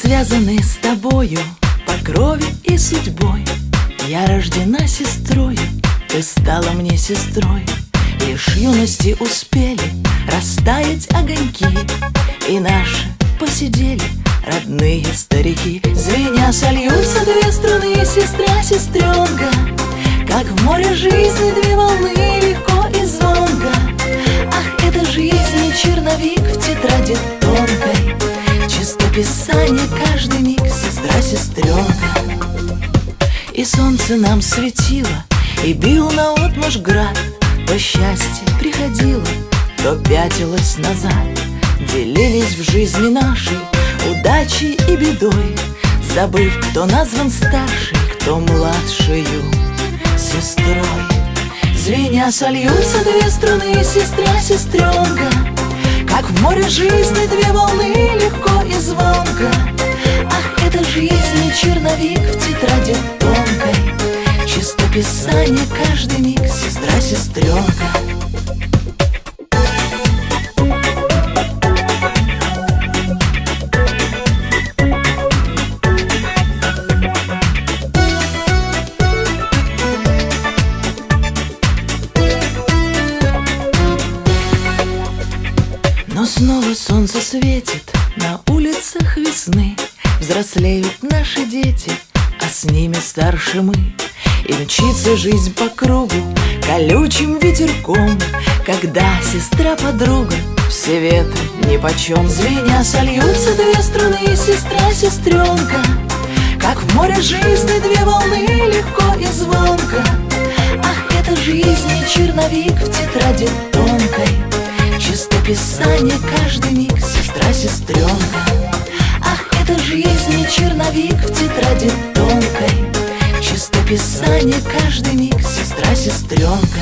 связаны с тобою по крови и судьбой. Я рождена сестрою, ты стала мне сестрой. Лишь юности успели растаять огоньки, и наши посидели родные старики. Звеня сольются две струны, сестра, сестренка, как в море жизни две волны, легко и звонко. Ах, это жизнь, черновик в тетради тонкой, чистописание каждый миг, сестра, сестренка. И солнце нам светило, и бил наотмашь град. То счастье приходило, то пятилось назад. Делились в жизни нашей удачей и бедой, забыв, кто назван старшей, кто младшею сестрой. Звеня сольются две струны, сестра, сестренка, как в море жизни две волны, легко и звонко. Ах, это жизнь, черновик в тетради тонкой, чистописание каждый миг, сестра, сестренка. Но снова солнце светит на улицах весны. Взрослеют наши дети, а с ними старше мы. И мчится жизнь по кругу колючим ветерком, когда сестра-подруга все ветры нипочем. Звеня сольются две струны, сестра, сестренка, как в море жизни две волны, легко и звонко. Ах, это жизнь, черновик в тетради тонкой, чистописание каждый миг, сестра, сестренка. Ах, это жизнь, черновик в тетради тонкой, чистописание каждый миг, сестра, сестренка.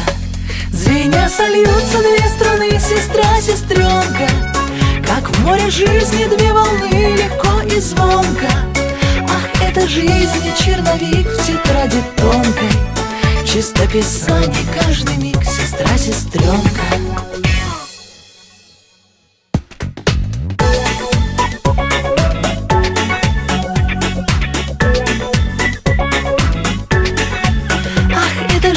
Звеня сольются две струны, сестра, сестренка, как в море жизни две волны, легко и звонко. Ах, это жизнь, черновик в тетради тонкой, чистописание каждый миг, сестра, сестренка.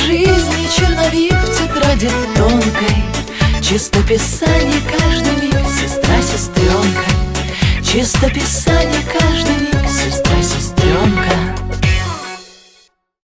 Жизнь, черновик в тетради тонкой, чистописание каждый миг, сестра, сестренка, чистописание каждый миг.